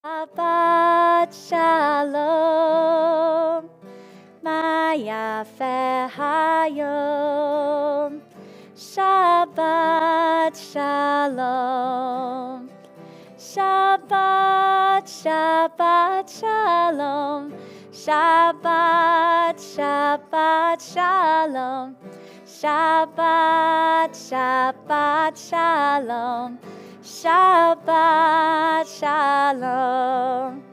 Shabbat Shalom, Ma Yafeh Hayom. Shabbat Shalom, Shabbat, Shabbat Shalom, Shabbat, Shabbat Shalom, Shabbat, Shabbat Shalom, Shabbat Shalom.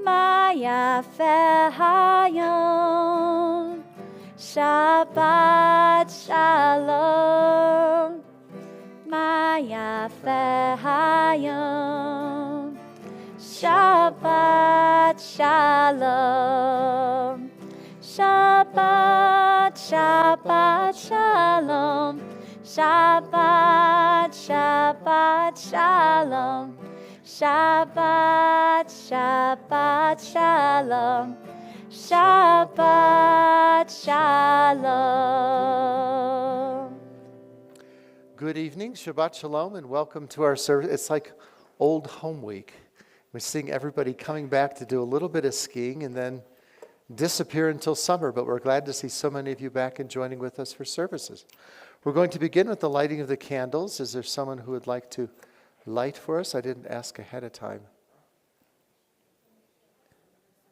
Ma Yafeh Hayom. Shabbat Shalom. Ma Yafeh Hayom. Shabbat Shalom. Shabbat, Shabbat Shalom. Shabbat, Shabbat Shalom. Shabbat, Shabbat Shalom. Shabbat Shalom. Good evening, Shabbat Shalom, and welcome to our service. It's like old home week. We're seeing everybody coming back to do a little bit of skiing and then disappear until summer, but we're glad to see so many of you back and joining with us for services. We're going to begin with the lighting of the candles. Is there someone who would like to light for us? I didn't ask ahead of time.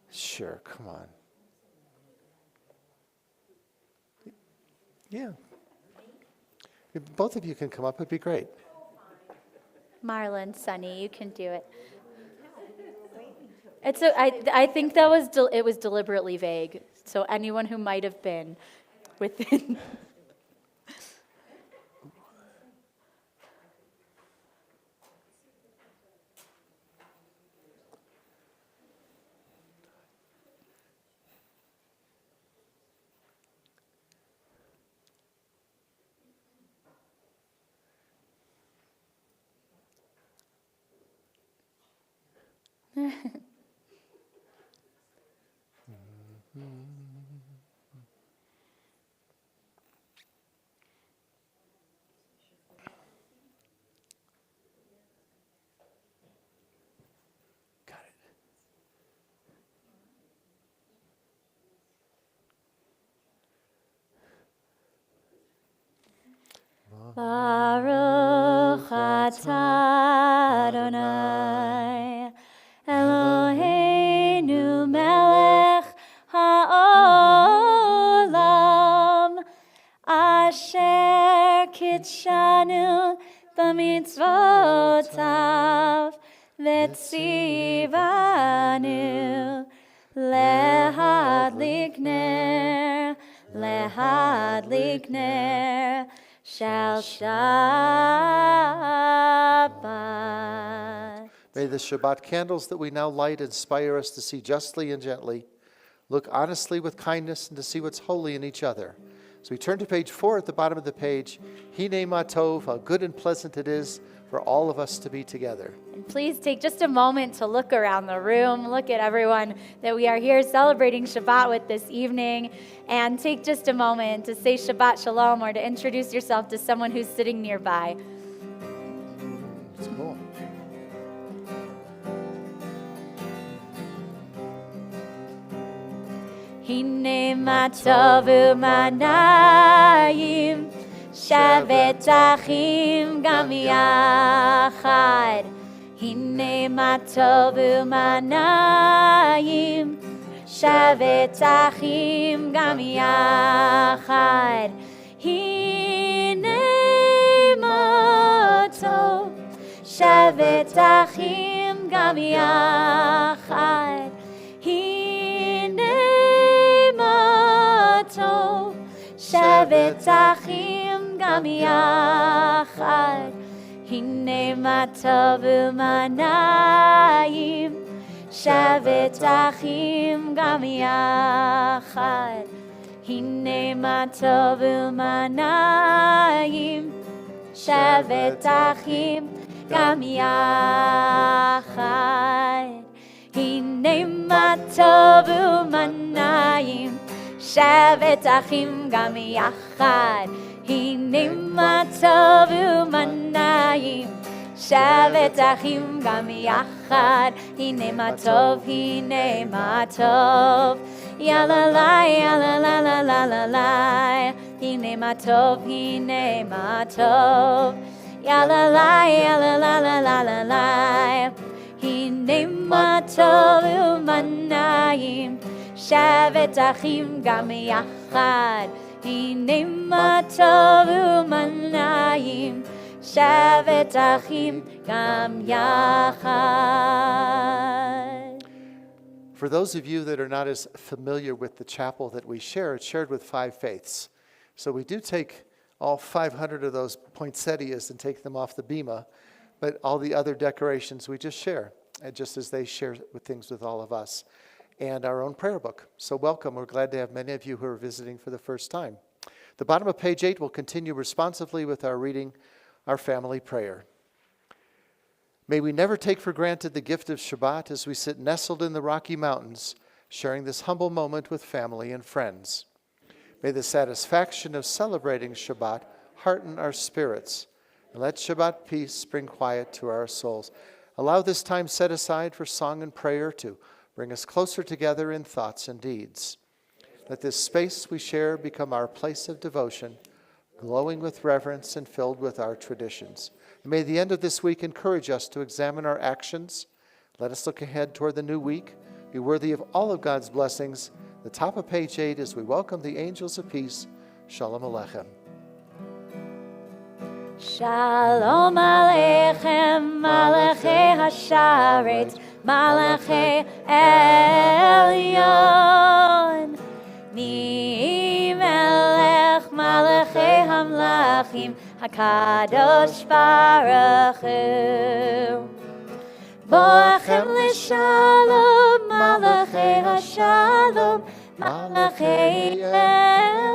Sure, come on. Yeah. If both of you can come up, it'd be great. Marlon, Sunny, you can do it. I think that was it was deliberately vague. So anyone who might have been within. Baruch atah Adonai Eloheinu melech haolam asher kitshanu b'mitzvotav v'tzivanu lehadlik ner Shall Shabbat. May the Shabbat candles that we now light inspire us to see justly and gently, look honestly with kindness, and to see what's holy in each other. So we turn to page 4 at the bottom of the page. Hine ma tov, how good and pleasant it is for all of us to be together. And please take just a moment to look around the room, look at everyone that we are here celebrating Shabbat with this evening, and take just a moment to say Shabbat Shalom or to introduce yourself to someone who's sitting nearby. It's cool. Hine ma tov u'manayim Shavet achim gam yachad. Hine ma tov u'manayim Shavet achim gam yachad. Hine ma tov Shavet achim gam yachad. Hine ma tov Shavet achim gam yachad. Hine ma tov u'manayim Shavet achim gam yachad. Hine ma tov u'manayim Shavet achim gam yachad. Hine ma tov u'manayim Shavet achim gam yachad. Hine ma tov u'manayim שבת אחים גם יחד, הנה מה טוב, הנה מה טוב. יאללה לי, יאללה לה לה לה לה לה, הנה מה טוב, הנה מה טוב. יאללה לי, יאללה לה לה לה לה לה, הנה מה טוב ומה נעים, שבת אחים גם יחד, הנה מה טוב ומה נעים, שבת אחים גם יחד. For those of you that are not as familiar with the chapel that we share, it's shared with 5 faiths. So we do take all 500 of those poinsettias and take them off the bema, but all the other decorations we just share, just as they share with things with all of us, and our own prayer book. So welcome. We're glad to have many of you who are visiting for the first time. The bottom of page 8 will continue responsively with our reading our family prayer. May we never take for granted the gift of Shabbat as we sit nestled in the Rocky Mountains, sharing this humble moment with family and friends. May the satisfaction of celebrating Shabbat hearten our spirits, and let Shabbat peace bring quiet to our souls. Allow this time set aside for song and prayer to bring us closer together in thoughts and deeds. Let this space we share become our place of devotion, glowing with reverence and filled with our traditions. And may the end of this week encourage us to examine our actions. Let us look ahead toward the new week, be worthy of all of God's blessings. The top of page 8 as we welcome the angels of peace. Shalom Aleichem. Shalom Aleichem, Malachei Hasharet, Malachei Elyon. Mi Melech, Malachei Hamlachim, HaKadosh Baruch Hu. Boachem l'shalom, Malachei Hashalom, Malachei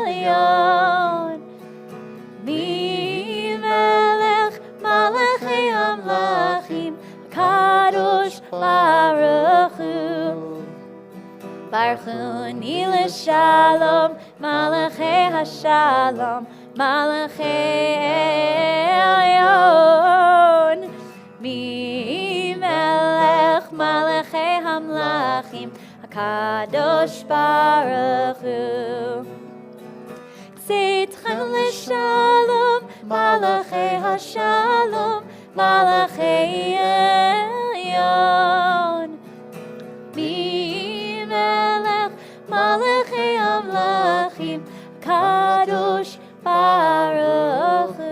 Elyon. Mi Melech, Malachei Hamlachim, HaKadosh Baruch Hu. Baruch Hu ni l'shalom, Malachei Hashalom, Malachei Elyon. Mi Melech, Malachei Hamlachim, HaKadosh Baruch Hu. Tzitchem l'shalom, Malachei Hashalom, Malachei Elyon. Mi Melech, Malachei Hamlachim, HaKadosh Baruch Hu.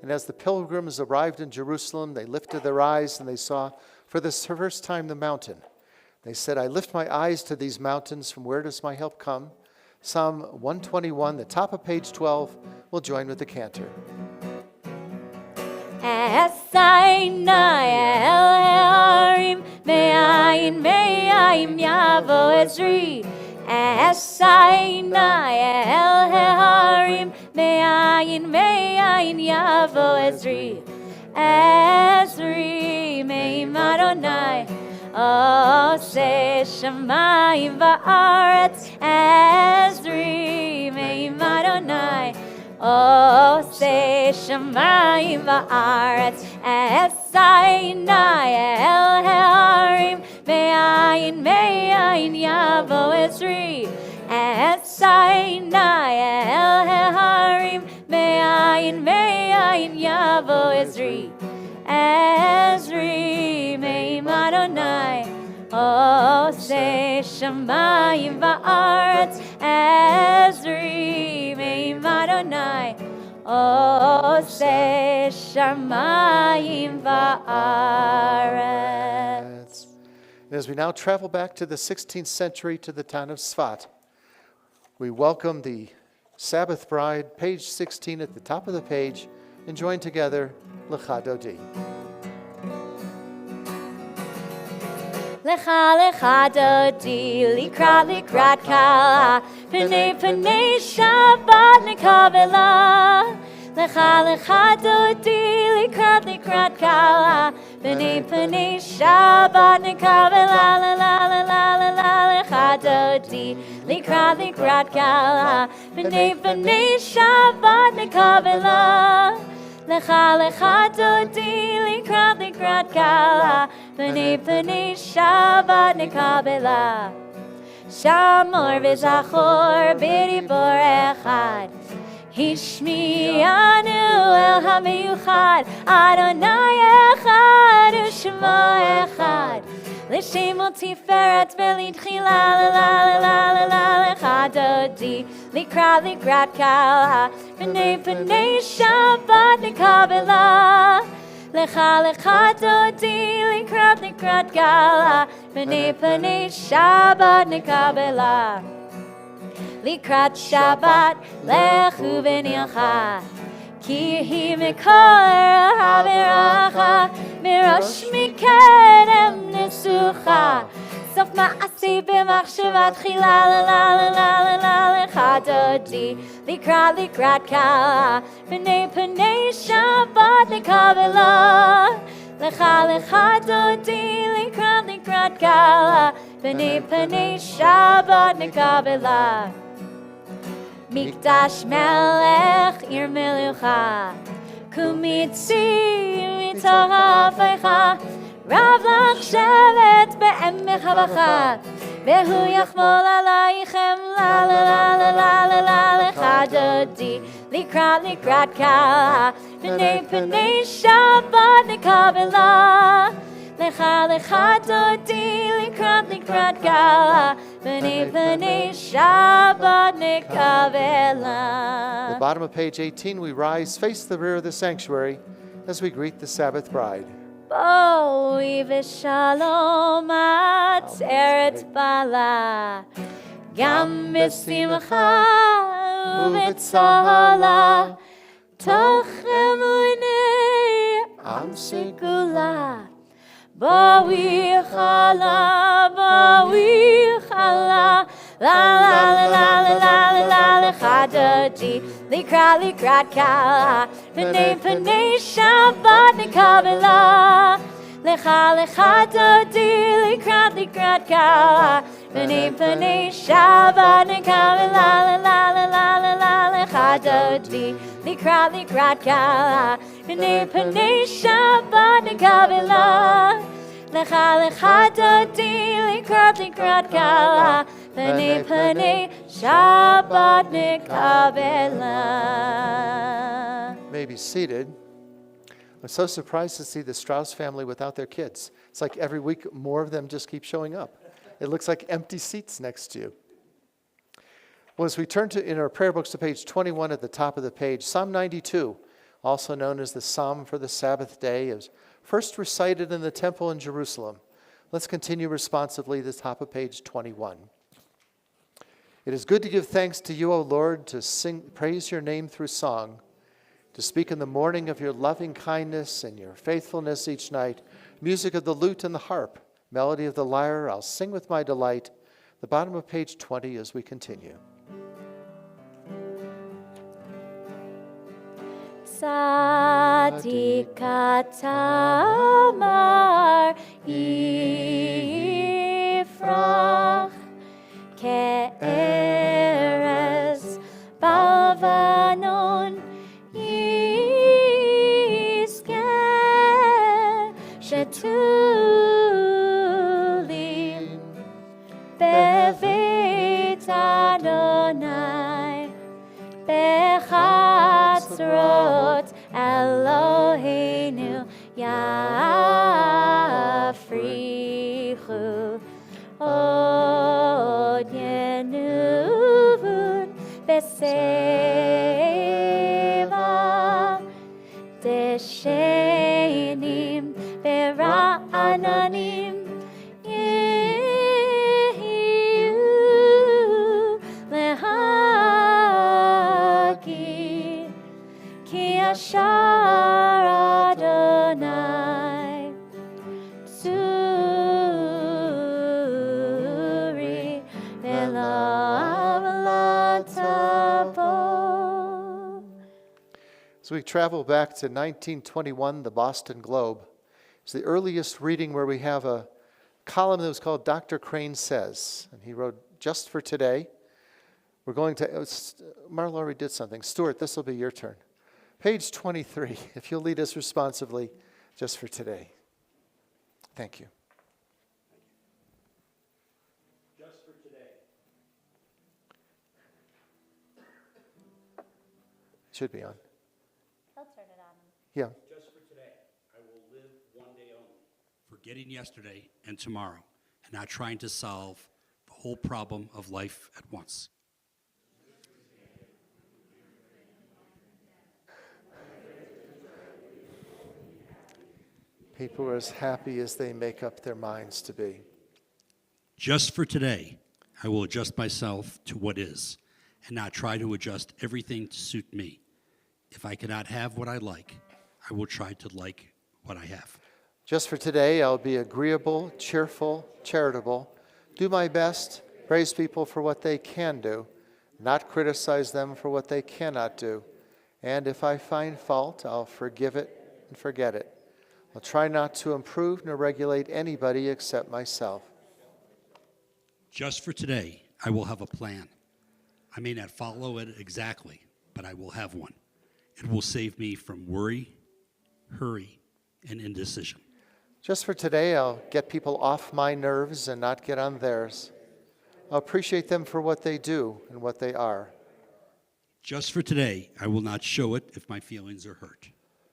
And as the pilgrims arrived in Jerusalem, they lifted their eyes and they saw for the first time the mountain. They said, I lift my eyes to these mountains. From where does my help come? Psalm 121, the top of page 12, will join with the cantor. Esaina el harim, me'ayin yavo Ezri. Esaina el harim, me'ayin yavo Ezri. Ezri me'im Adonai, oseh shamayim va'aretz. Ezri me'im Adonai, oseh shamayim va'aretz. Esaina el harim, me'ayin yavo Ezri. Esaina el harim, me'ayin yavo Ezri. Ezri me'im Adonai, oseh shamayim va'aretz. Ezri me'im Adonai, oseh shamayim va'aretz. And as we now travel back to the 16th century to the town of Tzfat, we welcome the Sabbath bride, page 16 at the top of the page, and join together Lecha Dodi. Lecha lecha dodi, likrat kala, pnei Shabbat nekavela. Lecha lecha dodi, likrat kala, pnei Shabbat nekavela. La la la la la la. Lecha dodi, likrat kala, pnei Shabbat nekavela. Lecha lecha dodi likrat kala B'nei Shabbat nekabela Shamor v'zachor b'dibor echad Hishmi'anu el hamiyuchad Adonai echad u'shemo echad L'shem tiferet v'litchila la la la la la lecha dodi likrat kala B'nei Shabbat nekabela Lecha dodi likrat kala B'nei Shabbat nekabela Likrat Shabbat lechu v'nilcha Ki hi mikor haviracha Mirosh mikedem nesucha Sof ma'asi b'machshavat chila la la la la la lecha dodi likrat kala B'nei Shabbat nekabela Lecha dodi likrat kala B'nei Shabbat nekabela Mikdash melech ir melucha Kumitzi mitoch hafecha Rav lach shevet be'emech havacha Vehu yachmol alaychem la la la la la la la lecha dodi likrat kala B'nei Shabbat nekabela Lecha dodi likrat kala B'nei Shabbat nekabela. The bottom of page 18, we rise, face the rear of the sanctuary as we greet the Sabbath bride. Boi v'shalom at eretz bala Gam b'simcha u'b'tzahala Toch emunei am segula Boi chala, la la la la la la la lecha dodi likrat kala B'nei Shabbat nekabela Lecha dodi likrat kala B'nei Shabbat nekabela la la la la la lecha dodi likrat kala B'nei Shabbat nekabela Lecha dodi likrat kala B'nei Shabbat nekabela. May be seated. I'm so surprised to see the Strauss family without their kids. It's like every week more of them just keep showing up. It looks like empty seats next to you. Well, as we turn to in our prayer books to page 21 at the top of the page, Psalm 92, also known as the Psalm for the Sabbath day, is first recited in the temple in Jerusalem. Let's continue responsively to the top of page 21. It is good to give thanks to you, O Lord, to praise your name through song, to speak in the morning of your loving kindness and your faithfulness each night, music of the lute and the harp, melody of the lyre, I'll sing with my delight. The bottom of page 20 as we continue. Sadikatamar Yifrach Ke'eres Balvanon Yizke Shetulim Beveit Adonai Bechatzrot Eloheinu Yafrichu Od Yenuvun Beseva Deshenim Bera'ananim Yehiyu Lehagi Ki Ashar Adonai Suri Velav Latabo. So we travel back to 1921, the Boston Globe. It's the earliest reading where we have a column that was called Dr. Crane Says. And he wrote, just for today, we're going to, Marla already did something. Stuart, this will be your turn. Page 23, if you'll lead us responsively just for today. Thank you. Just for today. Should be on. He'll turn it on. Yeah. Just for today, I will live one day only. Forgetting yesterday and tomorrow, and not trying to solve the whole problem of life at once. People are as happy as they make up their minds to be. Just for today, I will adjust myself to what is, and not try to adjust everything to suit me. If I cannot have what I like, I will try to like what I have. Just for today, I'll be agreeable, cheerful, charitable, do my best, praise people for what they can do, not criticize them for what they cannot do. And if I find fault, I'll forgive it and forget it. I'll try not to improve nor regulate anybody except myself. Just for today, I will have a plan. I may not follow it exactly, but I will have one. It will save me from worry, hurry, and indecision. Just for today, I'll get people off my nerves and not get on theirs. I'll appreciate them for what they do and what they are. Just for today, I will not show it if my feelings are hurt.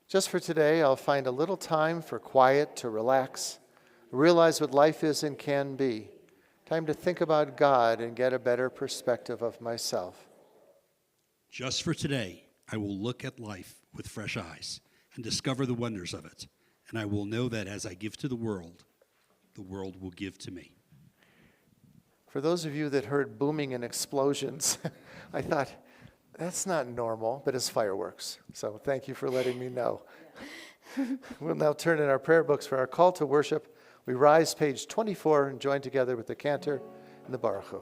Just for today, I'll find a little time for quiet to relax, realize what life is and can be. Time to think about God and get a better perspective of myself. Just for today, I will look at life with fresh eyes and discover the wonders of it. And I will know that as I give to the world will give to me. For those of you that heard booming and explosions, I thought, that's not normal, but it's fireworks. So thank you for letting me know. We'll now turn in our prayer books for our call to worship. We rise, page 24, and join together with the cantor and the Baruch Hu.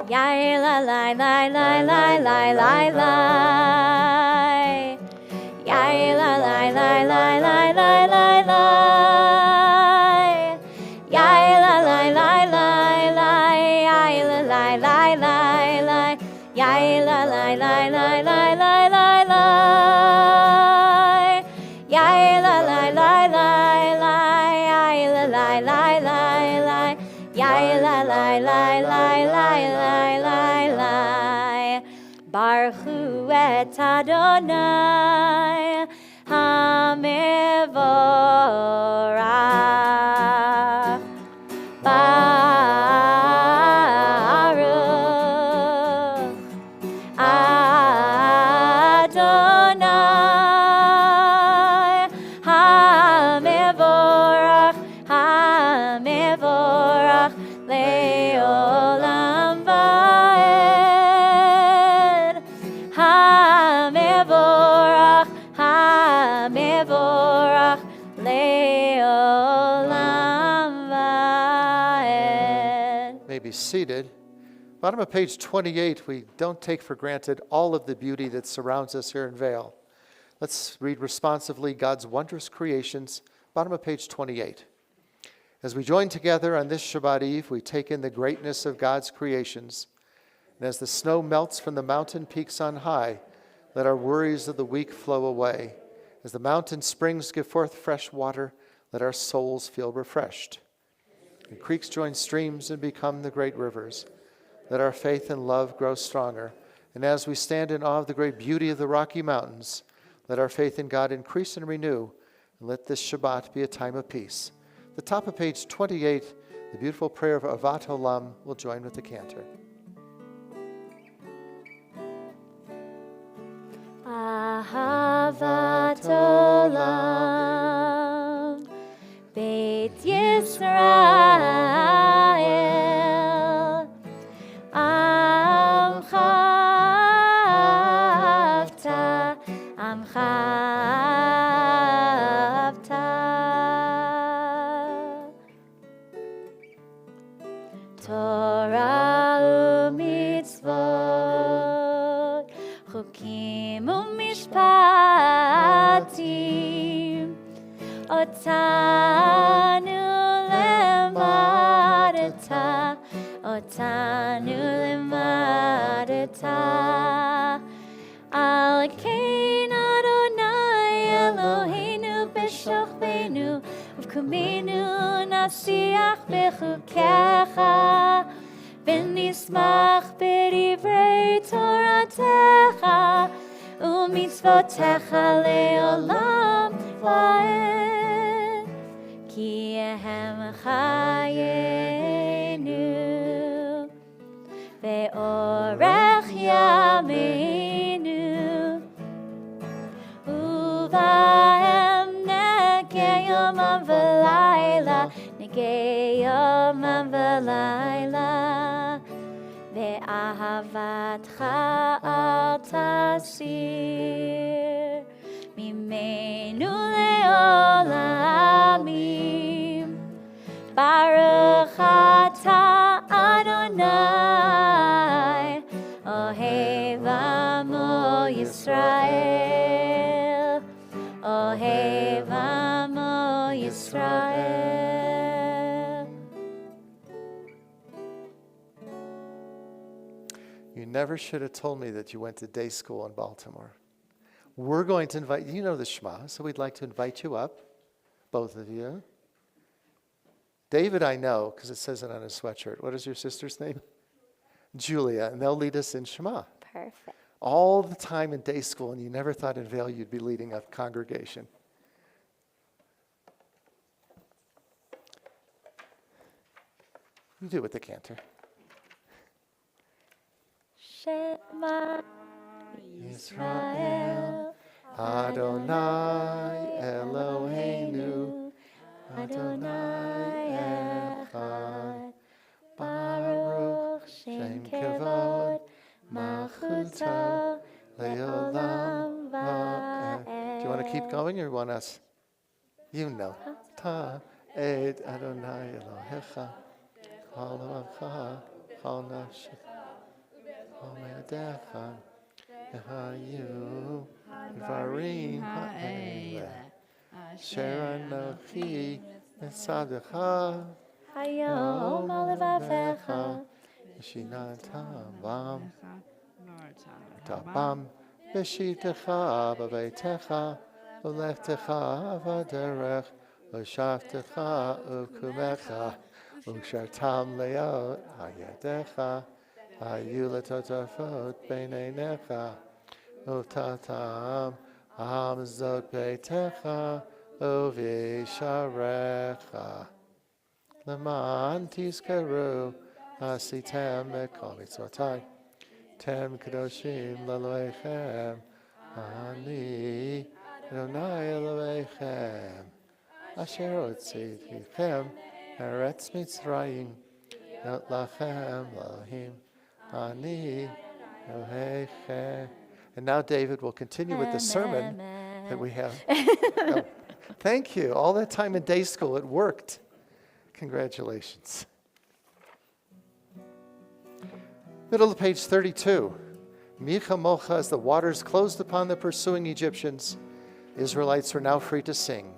Yai la la la la la la la la. Yai la la la la la la la la. Yai la la la la la. Yai la la la la la. Yai la la la la la la la la. Yai la la la la la. Yai la la la la la. Yai la la la la la la la. Baruch Hu et Adonai HaMevorach. Baruch Adonai HaMevorach. HaMevorach le'olam va'ed. HaMevorach, HaMevorach le'olam va'ed. May be seated. Bottom of page 28, we don't take for granted all of the beauty that surrounds us here in Vail. Let's read responsively God's wondrous creations. Bottom of page 28. As we join together on this Shabbat Eve, we take in the greatness of God's creations. And as the snow melts from the mountain peaks on high, let our worries of the week flow away. As the mountain springs give forth fresh water, let our souls feel refreshed. And creeks join streams and become the great rivers. Let our faith and love grow stronger. And as we stand in awe of the great beauty of the Rocky Mountains, let our faith in God increase and renew. And let this Shabbat be a time of peace. The top of page 28, the beautiful prayer of Avat Olam will join with the cantor. Ahavat Olam, Beit Yisrael, Amcha Avta, Amcha Avta. Torah u'mitzvot, chukim u'mishpatim, otanu lemadata, otanu lemadata, שוכבנו ובקומנו נשיח בחוקיך ונשמח בדברי תורתך ומצוותיך לעולם ועד כי הם חיינו ואורך ימינו ובהם נגע יומם ולילה נגע יומם ולילה ואהבתך אל תסיר ממנו לעולמים ברוך אתה אדוני אוהב עמו ישראל אוהב עמו ישראל. You never should have told me that you went to day school in Baltimore. We're going to invite you know the Shema, so we'd like to invite you up, both of you. David, I know, because it says it on his sweatshirt. What is your sister's name? Julia, and they'll lead us in Shema. Perfect. All the time in day school, and you never thought in Vail you'd be leading a congregation. You do it with the cantor. Shema Yisrael Adonai Eloheinu Adonai Echad Baruch Shem Kevod Malchuto Leolam Va'ed. Do you want to keep going or you want us? You know. Ta Ed Adonai Elohecha Chol Oavcha Chol Nafshecha Chol Me'adecha Yehayu Dvarim Ha'ele Asher Anochi Etzadecha Hayom Alevavcha Shinatam Bam Tabam Veshitecha Babeitecha Ulechtecha Vaderech Ushavtecha Ukumecha Ushartam Leot Hayadecha Hayu Letotafot Beineinecha Utatam Hamzot Beitecha Uvisharecha Leman Tizkaru Asitem Ekol Mitzvotai Tem Kedoshim Leloechem Ani Adonai Eloechem Asher Otzidchem Eretz Mitzrayim Not Lachem Elohim Ani Elohechem. And now David will continue with the sermon that we have. Oh, thank you. All that time in day school, it worked. Congratulations. Middle of page 32. Micha Mocha, as the waters closed upon the pursuing Egyptians, Israelites were now free to sing.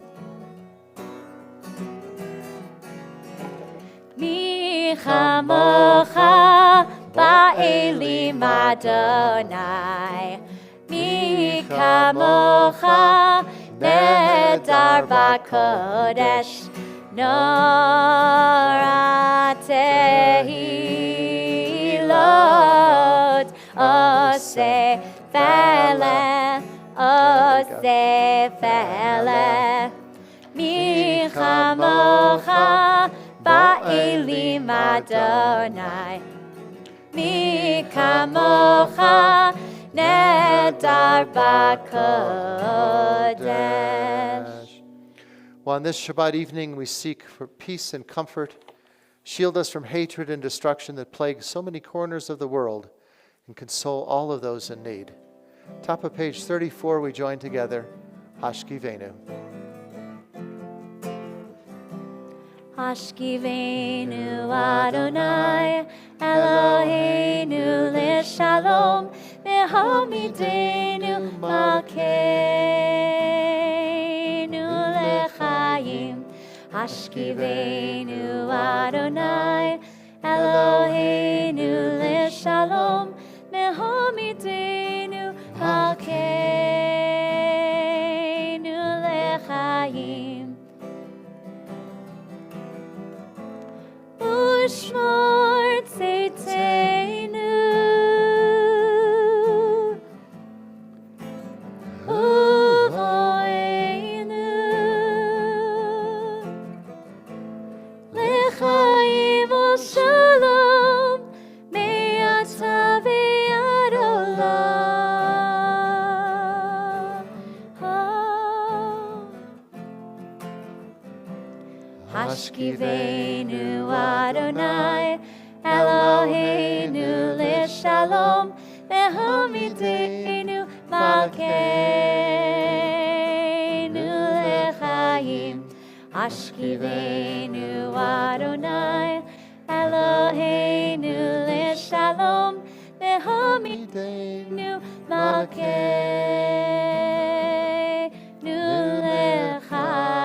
Micha Mocha Ba'elim Adonai Micha Mocha Nedar B'Kodesh Nora Tehilot Ose Fele Ose Fele Micha Mocha Ba'elim Adonai Micha Mocha Nedar B'Kodesh. Well, on this Shabbat evening, we seek for peace and comfort. Shield us from hatred and destruction that plague so many corners of the world, and console all of those in need. Top of page 34, we join together. Hashkivenu. Hashkivenu Adonai Eloheinu l'shalom v'hamidenu malkeinu l'chaim. Hashkivenu Adonai Eloheinu l'shalom v'hamidenu malkeinu l'chaim. לחיים. ושמור צאתנו ובואנו לחיים ושלום מעתה ועד עולם. השכיבנו אדוני אלוהינו לשלום והעמידנו מלכנו לחיים. השכיבנו אדוני אלוהינו לשלום והעמידנו מלכנו לחיים.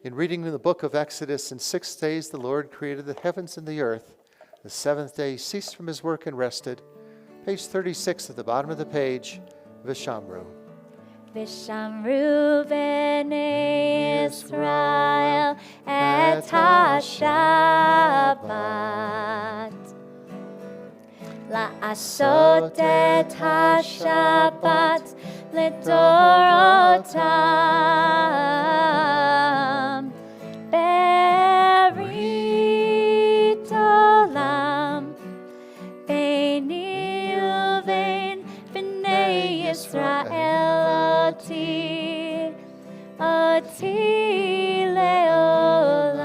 In reading the book of Exodus, in 6 days the Lord created the heavens and the earth. The seventh day he ceased from his work and rested. Page 36 at the bottom of the page, Vishamru. ושמרו בני ישראל את השבת, לעשות את השבת לדורותם, ברית עולם ביני ובין בני ישראל אותי לעולם.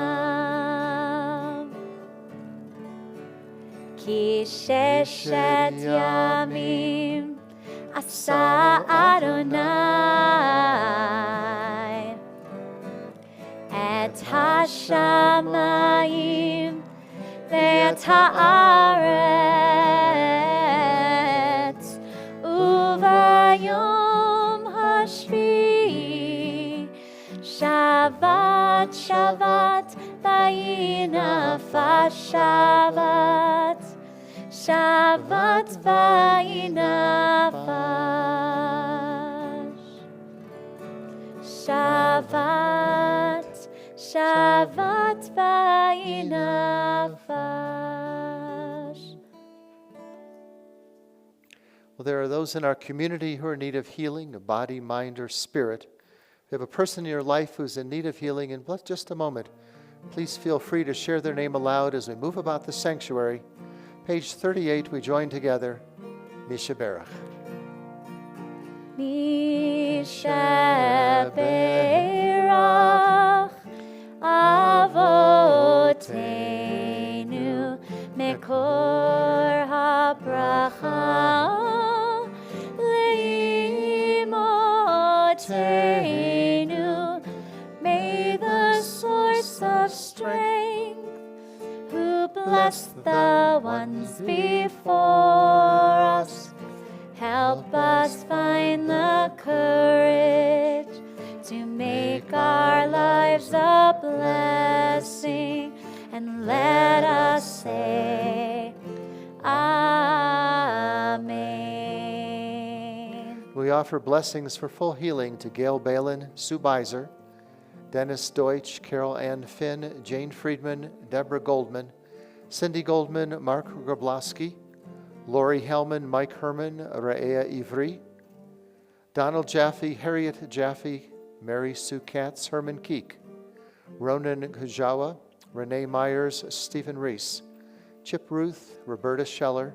כי ששת ימים עשה אדוני את השמיים ואת הארץ, וביום השביעי שבת שבת וינפש שבת, שבת וינפש, שבת שבת וינפש. Well, there are those in our community who are in need of healing, of body, mind, or spirit. If you have a person in your life who's in need of healing, in just a moment, please feel free to share their name aloud as we move about the sanctuary. Page 38, we join together. Misha Berach. Misha Berach Avotenu Mekor HaBracha Leimotenu. May the source of strength, who blessed the ones before us, help us find the courage to make our lives a blessing, and let us say, Amen. We offer blessings for full healing to Gail Balin, Sue Beiser, Dennis Deutsch, Carol Ann Finn, Jane Friedman, Deborah Goldman, Cindy Goldman, Mark Grabowski, Lori Hellman, Mike Herman, Raea Ivri, Donald Jaffe, Harriet Jaffe, Mary Sue Katz, Herman Keek, Ronan Kujawa, Renee Myers, Stephen Reese, Chip Ruth, Roberta Scheller,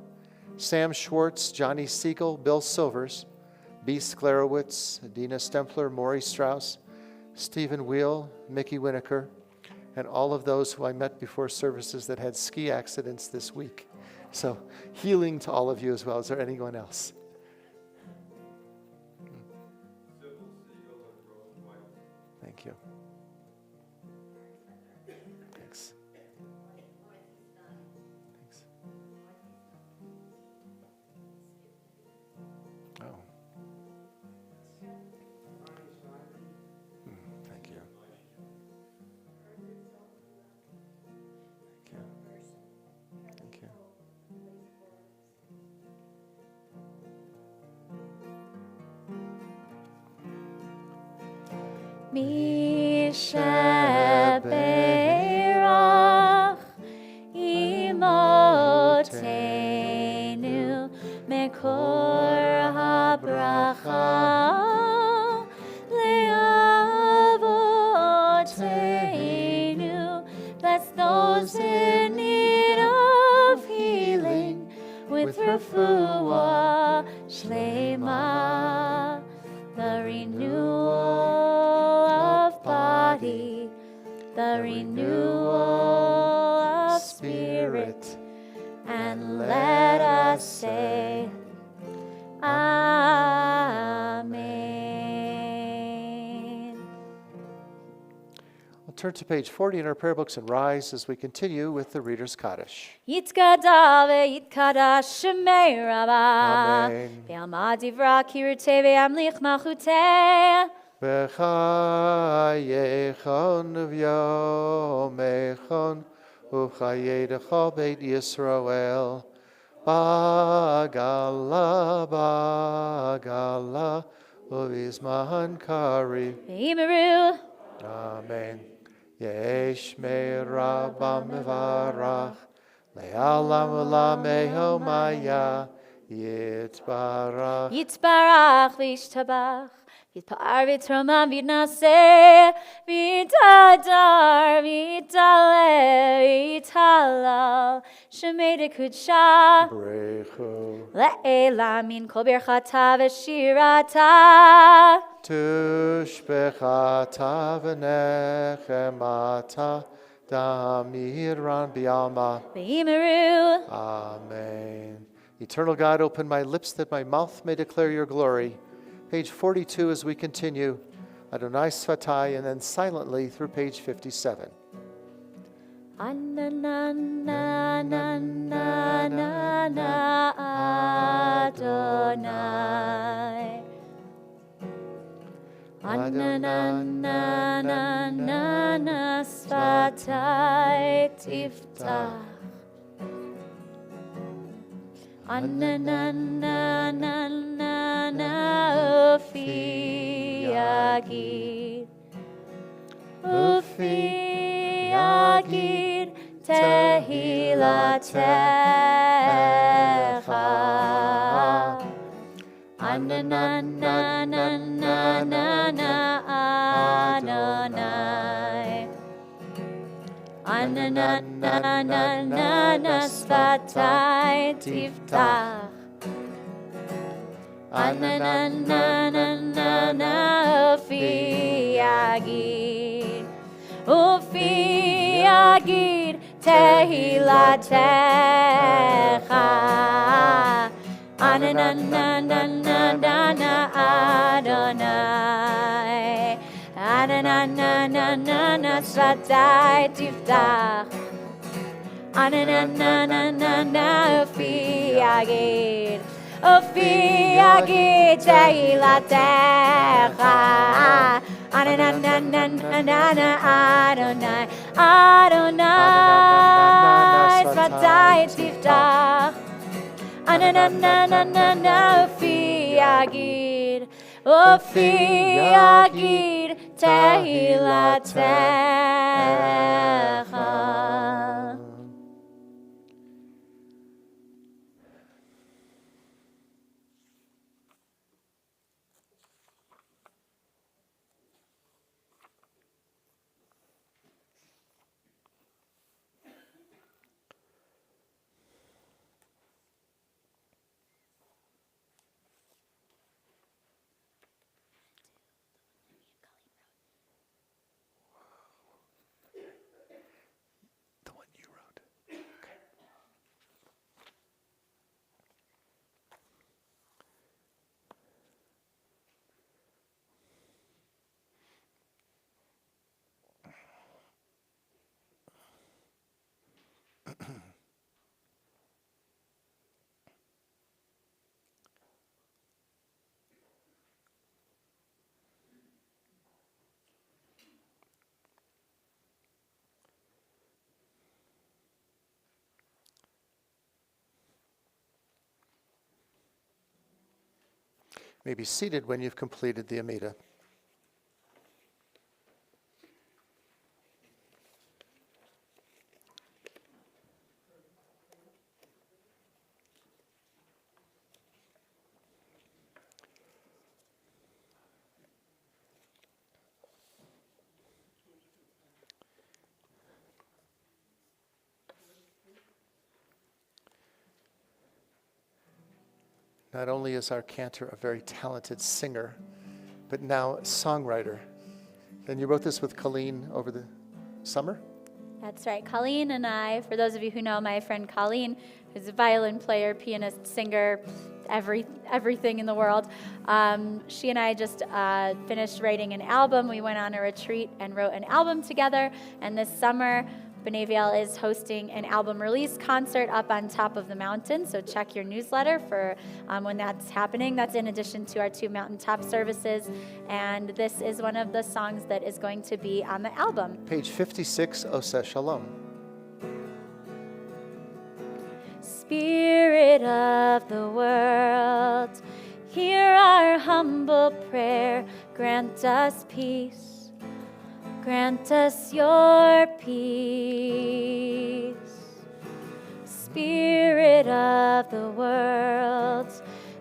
Sam Schwartz, Johnny Siegel, Bill Silvers, B. Sklarowitz, Dina Stempler, Maury Strauss, Stephen Wheel, Mickey Winokur, and all of those who I met before services that had ski accidents this week. So healing to all of you as well. Is there anyone else? Thank you. Thanks. Thanks. Oh. Thank you. Thank you. Thank you. Mi sheberach imotenu mekor habracha leavotenu. Bless those in need of healing with refuah shlema, the renewal of body, the renewal of spirit, and let us say, Amen. We'll turn to page 40 in our prayer books and rise as we continue with the Reader's Kaddish. Yitkada ve'yitkadash shemei Rabbah. Amen. Ve'alma divra kirutei ve'amlich malchutei. V'chayechon v'yomechon u'chayedecha beit Yisrael Bagala u'vizman karib. Ve'imeru. Amen. Yesh me'rabba mevarach le'alam u'lameho maya yitbarach. Yitzbarach v'yishtabach. Yitpar v'yitromam v'yitnaseh. V'yitadar v'yitale v'yitalal. Shemei dekudsha. Brechu Le'elam min kol birchata v'shirata. tushbechata v'nechemata damiran bialma. Ve'imeru. Amen. Eternal God, open my lips that my mouth may declare your glory. Page 42 as we continue. Adonai Svatai, and then silently through page 57. Adonai. Ananana Svatai Tiftach. Ananana Ufi Yagid. Ufi Yagid Tehilatecha. Ananana Adonai. Ananana Svatai Tiftach. Ananana Ufi Yagid. Ufi Yagid Tehilatecha. Ananana Adonai. Ananana Svatai Tiftach. Ananana Ufi Yagid. Ufi Yagid Tehilatecha. Ananana Adonai. Adonai Svatai Tiftach. Ananana Ufi Yagid. Ufi Yagid Tehilatecha. The one you wrote. Okay. You may be seated when you've completed the Amida. Not only is our cantor a very talented singer, but now a songwriter. And you wrote this with Colleen over the summer? That's right. Colleen and I, for those of you who know my friend Colleen, who's a violin player, pianist, singer, everything in the world, she and I just finished writing an album. We went on a retreat and wrote an album together. And this summer, B'nai Vail is hosting an album release concert up on top of the mountain. So check your newsletter for when that's happening. That's in addition to our 2 mountaintop services. And this is one of the songs that is going to be on the album. Page 56, Oseh Shalom. Spirit of the world, hear our humble prayer. Grant us peace. Grant us your peace. Spirit of the world,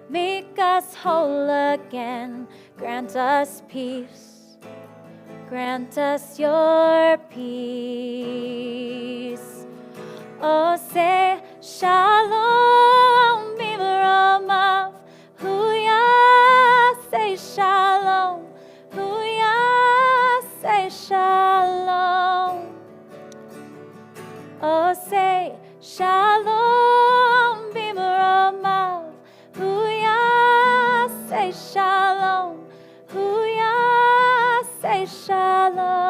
make us whole again. Grant us peace. Grant us your peace. Oh, say shalom, b'maromav, huya, say shalom, huya, say shalom. Oh, say shalom, b'maromav, huya, say shalom, huya, say shalom.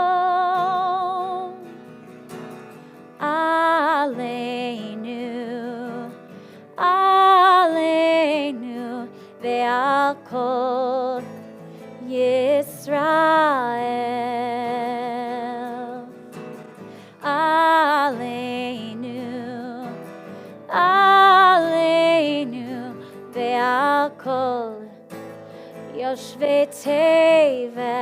Aleinu, Aleinu, ve'al kol Yisrael. Aleinu, Aleinu, ve'al kol Yoshvei Tevel.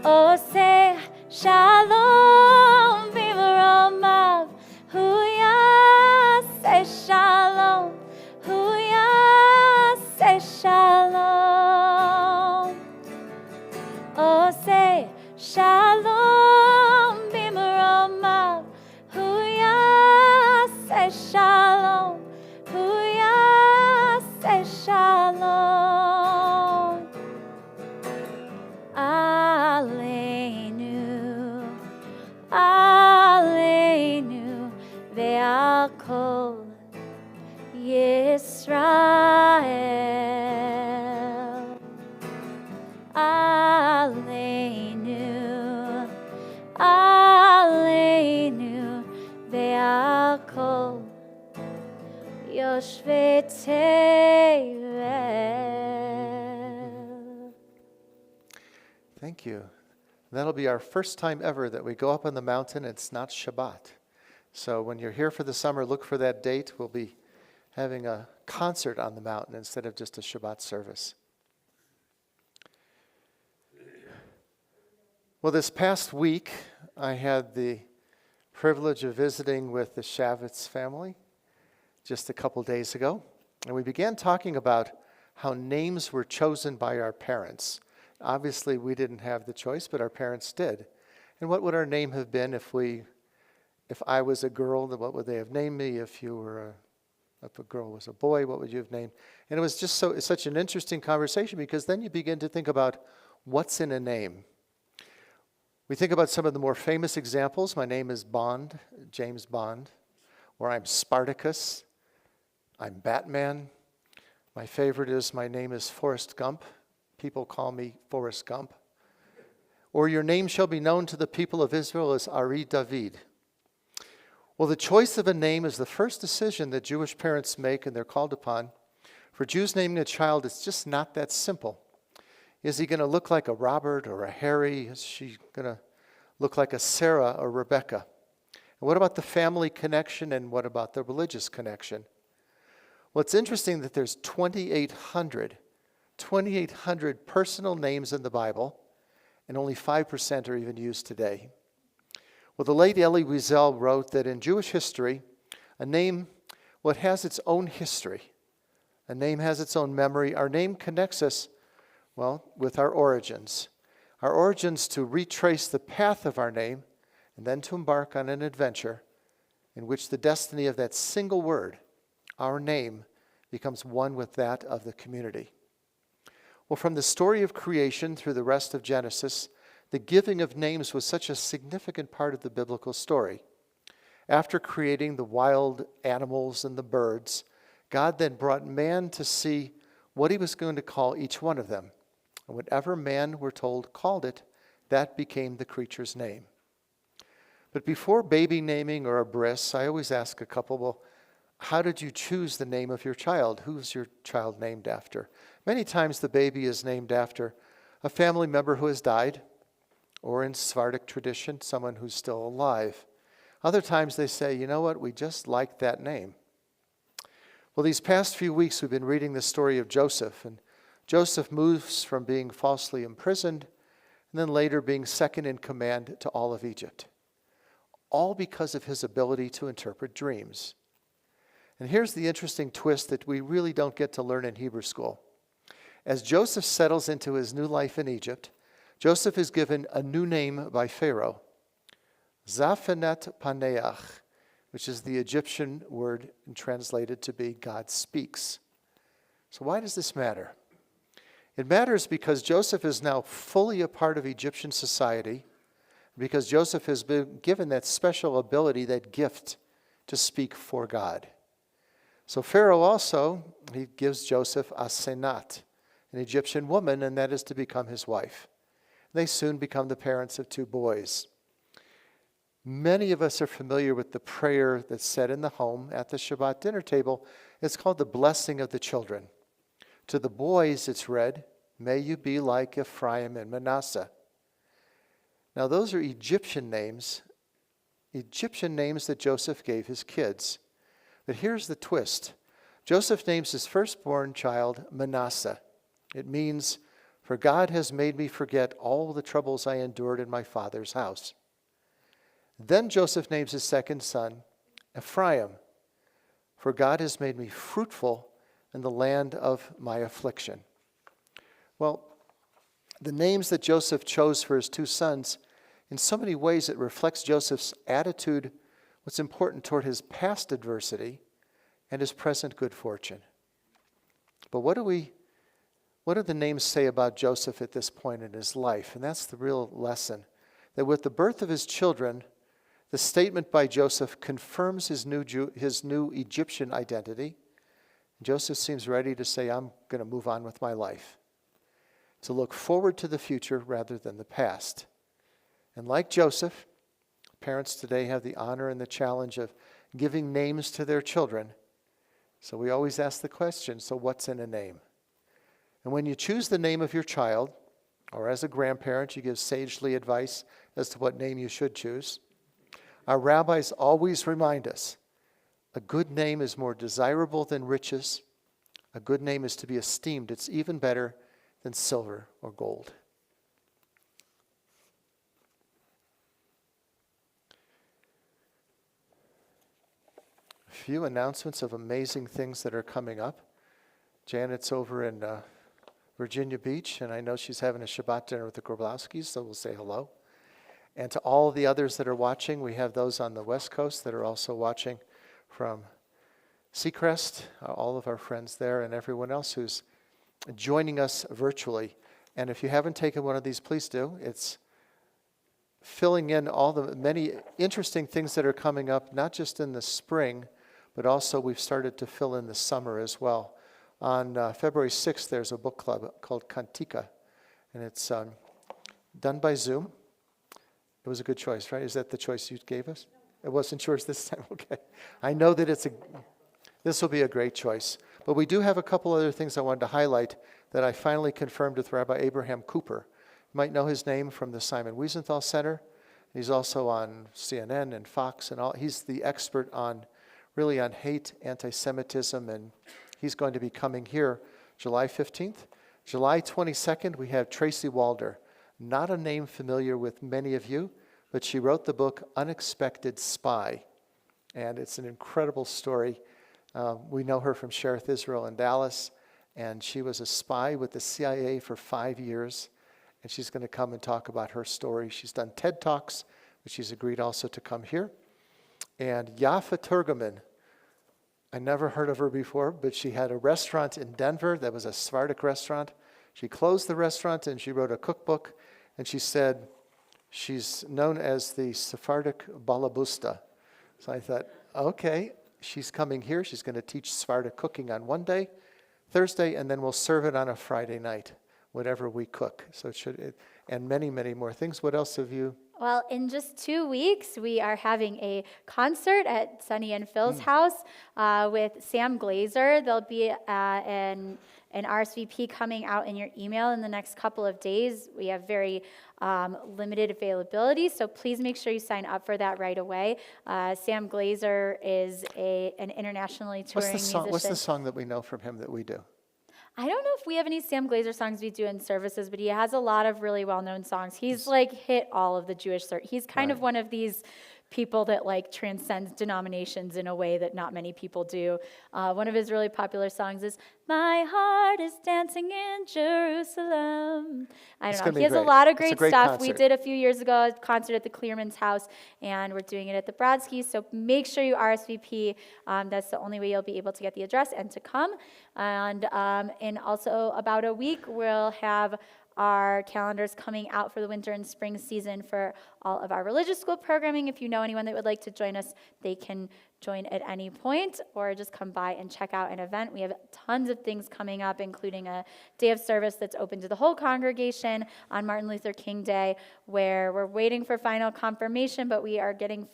Oh, say shalom, b'maromav, huya, say shalom, huya, say shalom. Oh, say shalom, b'maromav, huya, say shalom, huya, say shalom. Aleinu, Aleinu, ve'al kol Yisrael. Aleinu, Aleinu, ve'al kol Yoshvei Tevel. Thank you. That'll be our first time ever that we go up on the mountain. It's not Shabbat. So when you're here for the summer, look for that date. We'll be having a concert on the mountain instead of just a Shabbat service. Well, this past week, I had the privilege of visiting with the Shavitz family just a couple days ago. And we began talking about how names were chosen by our parents. Obviously, we didn't have the choice, but our parents did. And what would our name have been if I was a girl? Then what would they have named me? If a girl was a boy, what would you have named? And it was just such an interesting conversation, because then you begin to think about what's in a name. We think about some of the more famous examples. My name is Bond, James Bond, or I'm Spartacus, I'm Batman. My favorite is my name is Forrest Gump. People call me Forrest Gump. Or your name shall be known to the people of Israel as Ari David. Well, the choice of a name is the first decision that Jewish parents make, and they're called upon. For Jews naming a child, it's just not that simple. Is he going to look like a Robert or a Harry? Is she going to look like a Sarah or Rebecca? And what about the family connection, and what about the religious connection? Well, it's interesting that there's 2,800 personal names in the Bible, and only 5% are even used today. Well, the late Elie Wiesel wrote that in Jewish history, a name, has its own history. A name has its own memory. Our name connects us, with our origins. Our origins to retrace the path of our name, and then to embark on an adventure in which the destiny of that single word, our name becomes one with that of the community. Well, from the story of creation through the rest of Genesis, the giving of names was such a significant part of the biblical story. After creating the wild animals and the birds, God then brought man to see what he was going to call each one of them. And whatever man, we're told, called it, that became the creature's name. But before baby naming or a bris, I always ask a couple, well, how did you choose the name of your child? Who's your child named after? Many times the baby is named after a family member who has died, or in Sephardic tradition, someone who's still alive. Other times they say, you know what, we just like that name. Well, these past few weeks we've been reading the story of Joseph, and Joseph moves from being falsely imprisoned and then later being second in command to all of Egypt, all because of his ability to interpret dreams. And here's the interesting twist that we really don't get to learn in Hebrew school. As Joseph settles into his new life in Egypt, Joseph is given a new name by Pharaoh, Zaphenet Paneach, which is the Egyptian word translated to be God speaks. So why does this matter? It matters because Joseph is now fully a part of Egyptian society, because Joseph has been given that special ability, that gift to speak for God. So Pharaoh also, he gives Joseph a senat, an Egyptian woman, and that is to become his wife. They soon become the parents of two boys. Many of us are familiar with the prayer that's said in the home at the Shabbat dinner table. It's called the blessing of the children. To the boys, it's read, may you be like Ephraim and Manasseh. Now, those are Egyptian names that Joseph gave his kids. But here's the twist. Joseph names his firstborn child Manasseh. It means, for God has made me forget all the troubles I endured in my father's house. Then Joseph names his second son Ephraim, for God has made me fruitful in the land of my affliction. Well, the names that Joseph chose for his two sons, in so many ways it reflects Joseph's attitude, what's important toward his past adversity and his present good fortune. But what do the names say about Joseph at this point in his life? And that's the real lesson. That with the birth of his children, the statement by Joseph confirms his new Egyptian identity. Joseph seems ready to say, I'm going to move on with my life, to look forward to the future rather than the past. And like Joseph, parents today have the honor and the challenge of giving names to their children. So we always ask the question, so what's in a name? And when you choose the name of your child, or as a grandparent, you give sagely advice as to what name you should choose, our rabbis always remind us, a good name is more desirable than riches. A good name is to be esteemed. It's even better than silver or gold. A few announcements of amazing things that are coming up. Janet's over in Virginia Beach, and I know she's having a Shabbat dinner with the Groblowskis, so we'll say hello. And to all the others that are watching, we have those on the West Coast that are also watching from Seacrest, all of our friends there, and everyone else who's joining us virtually. And if you haven't taken one of these, please do. It's filling in all the many interesting things that are coming up, not just in the spring, but also we've started to fill in the summer as well. On February 6th, there's a book club called Cantica, and it's done by Zoom. It was a good choice, right? Is that the choice you gave us? It wasn't yours this time? Okay. I know that this will be a great choice. But we do have a couple other things I wanted to highlight that I finally confirmed with Rabbi Abraham Cooper. You might know his name from the Simon Wiesenthal Center. He's also on CNN and Fox and all. He's the expert on hate, anti-Semitism, and he's going to be coming here July 15th. July 22nd, we have Tracy Walder. Not a name familiar with many of you, but she wrote the book Unexpected Spy. And it's an incredible story. We know her from Sherith Israel in Dallas, and she was a spy with the CIA for 5 years. And she's going to come and talk about her story. She's done TED Talks, but she's agreed also to come here. And Yafa Turgaman, I never heard of her before, but she had a restaurant in Denver that was a Sephardic restaurant. She closed the restaurant and she wrote a cookbook, and she said she's known as the Sephardic Balabusta. So I thought, okay, she's coming here. She's going to teach Sephardic cooking on one day, Thursday, and then we'll serve it on a Friday night, whatever we cook. So and many, many more things. What else have you? Well, in just 2 weeks, we are having a concert at Sunny and Phil's house with Sam Glazer. There'll be an RSVP coming out in your email in the next couple of days. We have very limited availability, so please make sure you sign up for that right away. Sam Glazer is an internationally touring musician. What's the song that we know from him that we do? I don't know if we have any Sam Glazer songs we do in services, but he has a lot of really well-known songs. He's like hit all of the Jewish He's kind of one of these people that like transcends denominations in a way that not many people do. One of his really popular songs is "My Heart is Dancing in Jerusalem." I don't know. He has a lot of great stuff. Concert. We did a few years ago a concert at the Clearman's house, and we're doing it at the Brodsky. So make sure you RSVP. That's the only way you'll be able to get the address and to come. And in also about a week, we'll have our calendars coming out for the winter and spring season for all of our religious school programming. If you know anyone that would like to join us, they can join at any point or just come by and check out an event. We have tons of things coming up, including a day of service that's open to the whole congregation on Martin Luther King Day, where we're waiting for final confirmation, but we are getting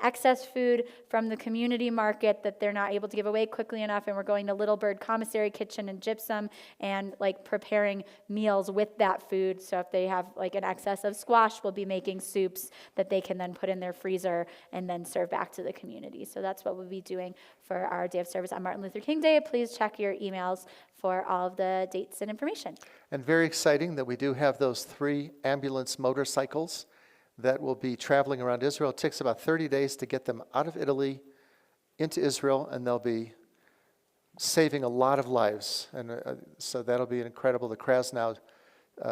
excess food from the community market that they're not able to give away quickly enough, and we're going to Little Bird Commissary Kitchen and Gypsum and like preparing meals with that food. So if they have like an excess of squash, we'll be making soups that they can then put in their freezer and then serve back to the community. So that's what we'll be doing for our day of service on Martin Luther King Day. Please check your emails for all of the dates and information. And very exciting that we do have those 3 ambulance motorcycles that will be traveling around Israel. It takes about 30 days to get them out of Italy into Israel, and they'll be saving a lot of lives. And so that'll be incredible. The Krasnow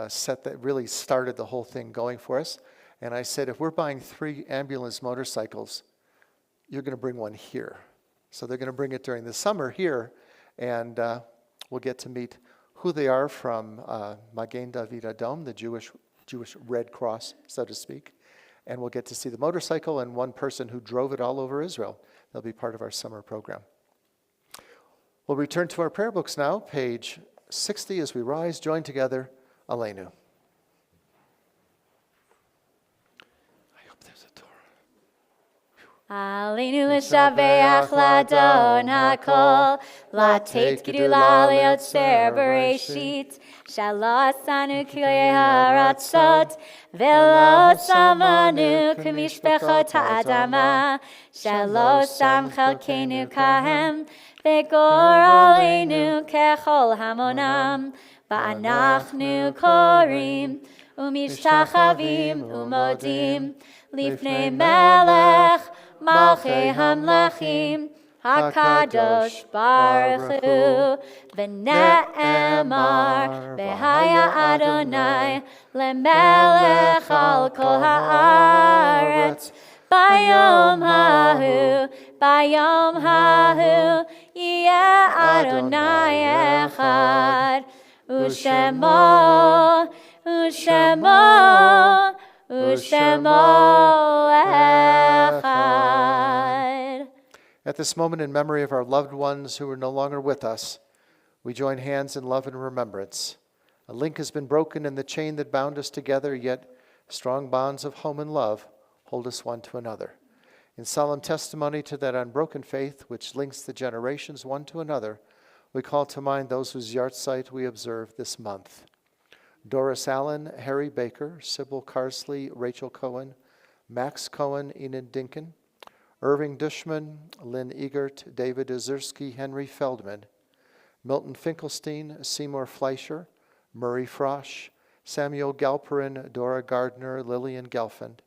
set that really started the whole thing going for us. And I said, if we're buying 3 ambulance motorcycles, you're going to bring one here. So they're going to bring it during the summer here, and we'll get to meet who they are from Magen David Adom, the Jewish Red Cross, so to speak. And we'll get to see the motorcycle and one person who drove it all over Israel. They'll be part of our summer program. We'll return to our prayer books now, page 60, as we rise, join together, Aleinu. Aleinu l'shabeach l'adon hakol, latet gedula le'otzer bereshit, shelo asanu kilei haratzot, velo samanu k'mishpechot ha'adama, shelo sam chelkenu kahem, v'gor aleinu kechol hamonam, va'anachnu korim, umishtachavim umodim, lifnei melech, Malchei Hamlachim, HaKadosh Baruch Hu, V'ne'emar, V'haya Adonai, Lemelech al kol ha'aretz, Bayom hahu, Yeh Adonai echad, U'shemo echad. At this moment, in memory of our loved ones who are no longer with us, we join hands in love and remembrance. A link has been broken in the chain that bound us together, yet strong bonds of home and love hold us one to another. In solemn testimony to that unbroken faith which links the generations one to another, we call to mind those whose yahrzeit we observe this month. Doris Allen, Harry Baker, Sybil Carsley, Rachel Cohen, Max Cohen, Enid Dinkin, Irving Dushman, Lynn Egert, David Ozerski, Henry Feldman, Milton Finkelstein, Seymour Fleischer, Murray Frosch, Samuel Galperin, Dora Gardner, Lillian Gelfand,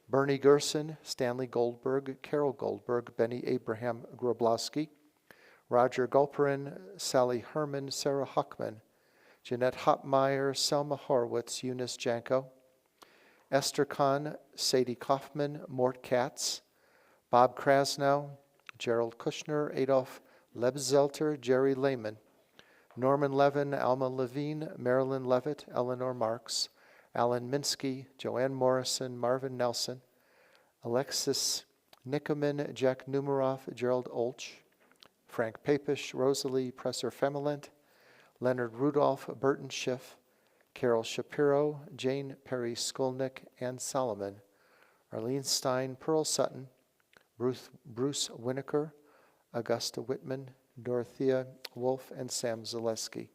Bernie Gerson, Stanley Goldberg, Carol Goldberg, Benny Abraham Groblowski, Roger Gulperin, Sally Herman, Sarah Huckman, Jeanette Hopmeyer, Selma Horwitz, Eunice Janko, Esther Kahn, Sadie Kaufman, Mort Katz, Bob Krasnow, Gerald Kushner, Adolf Lebzelter, Jerry Lehman, Norman Levin, Alma Levine, Marilyn Levitt, Eleanor Marks, Alan Minsky, Joanne Morrison, Marvin Nelson, Alexis Nickerman, Jack Numeroff, Gerald Olch, Frank Papish, Rosalie Presser-Femelent, Leonard Rudolph, Burton Schiff, Carol Shapiro, Jane Perry Skolnick, Ann Solomon, Arlene Stein, Pearl Sutton, Bruce Winokur, Augusta Whitman, Dorothea Wolf, and Sam Zaleski.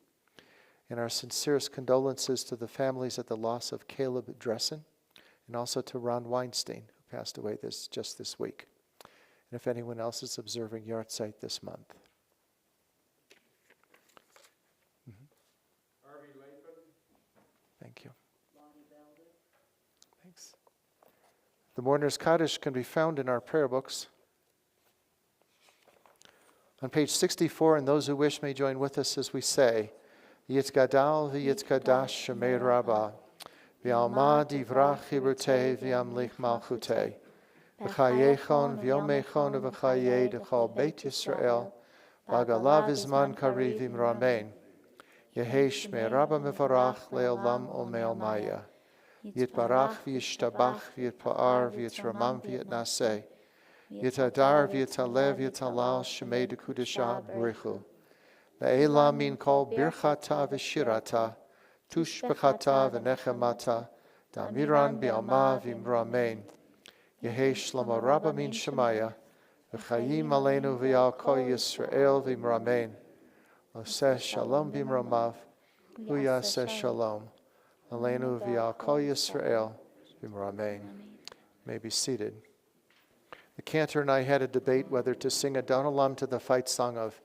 And our sincerest condolences to the families at the loss of Caleb Dressen, and also to Ron Weinstein, who passed away just this week. And if anyone else is observing Yahrzeit this month. Thank you. Thanks. The Mourner's Kaddish can be found in our prayer books. On page 64, and those who wish may join with us as we say, Yitzgadal v'yitzgadash shemei rabbah, v'alma divrach chirutei v'yamlich malchutei, v'chayechon v'yomechon v'chayei d'chol Beit Yisrael, v'agalav izman kariv imramein, Yehesh me Rabba mevarach leolam o me'almaya. Yitbarach v'yishtabach v'yitpa'ar v'yitramam v'yitnaseh. Yitadar v'yitalev v'yitalal shemei dekudesha b'richu. Le'ela min kol birchata v'shirata, tushbechata v'nechemata, damiran bi'alma v'imramein. Yehesh lama Rabba min shemaya, v'chayim aleinu v'yal kol Yisrael v'imramein. Oseh shalom bimramav, uyaseh shalom. Aleinu v'yal kol Yisrael bimramein. May be seated. The cantor and I had a debate whether to sing a Don Olam to the fight song of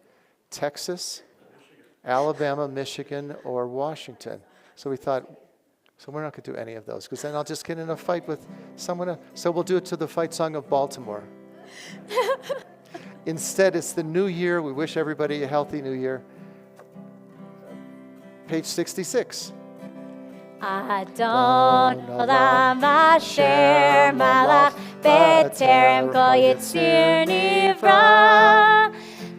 Texas, Alabama, Michigan, or Washington. So we thought, so we're not going to do any of those, because then I'll just get in a fight with someone else. So we'll do it to the fight song of Baltimore. Instead, it's the new year. We wish everybody a healthy new year. Page 66. Adon olam asher malach b'terem kol yitzir nivra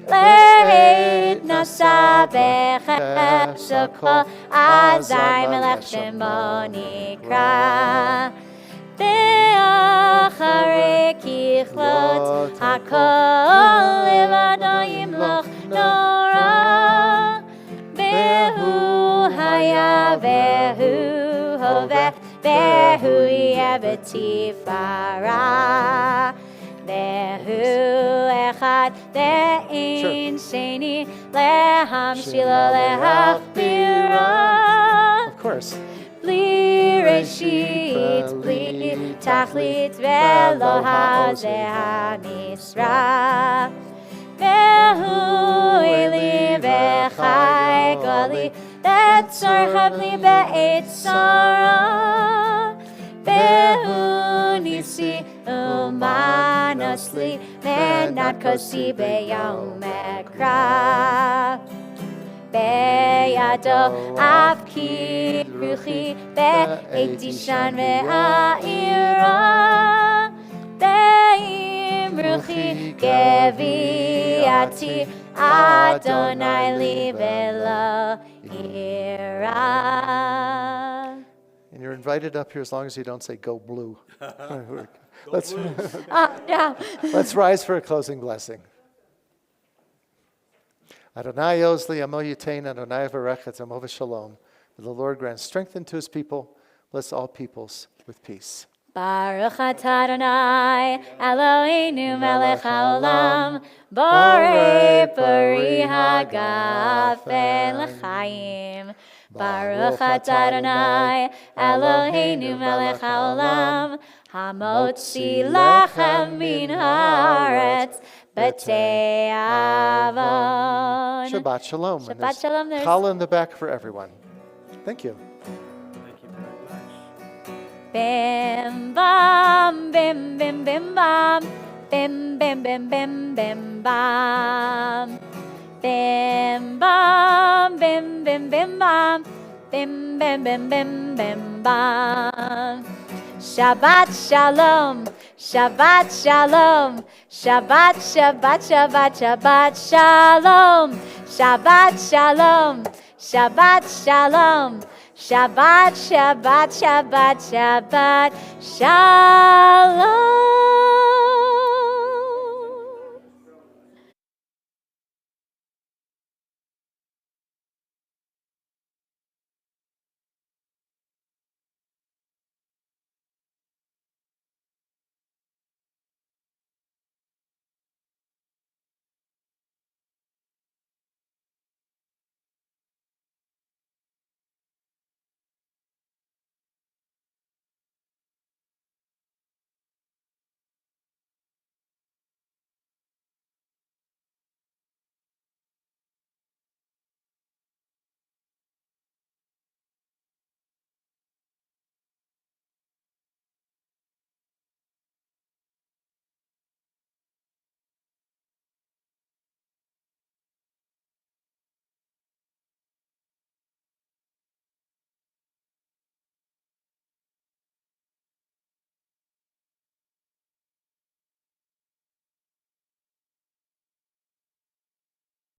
le'ed nasa b'chesed kol azai melech shemo nikra be'acharei kichlot hakol levado yimloch nora behu haya behu hoveh behu yebetifara behu echad ve'in sheni lehamshilo lehachbira. Of course. Bli reshit, bli tachlit, velo hazeh hamisra. Behu eli v'chai gali, betzor chavli be'et sara. Behu nisi umanasli, menat kosi beyom ekra. Beyado afki ruchi, be'etishan ve'a'ira. Be'im ruchi geviati, Adonai li velo ira. And you're invited up here as long as you don't say go blue. Let's rise for a closing blessing. Adonai Ozli Amo Yitain, Adonai Varechet Amo V'Shalom. May the Lord grant strength unto his people. Bless all peoples with peace. Baruch atah Adonai Eloheinu melech haolam, borei pori hagafen l'chaim. Baruch atah Adonai Eloheinu melech haolam, hamotzi lachem min haaretz b'tei avon. Shabbat Shalom. And Shabbat there's Shalom. There's challah in the back for everyone. Thank you. bim bam, bim bim bim bam, bim bim bim bim bim bam, bim bam, bim bim bim bam, bim bim bim bim bim bam. Shabbat shalom. Shabbat shalom. Shabbat, Shabbat, Shabbat, Shabbat shalom. Shabbat shalom. Shabbat shalom. Shabbat, Shabbat, Shabbat, Shabbat shalom.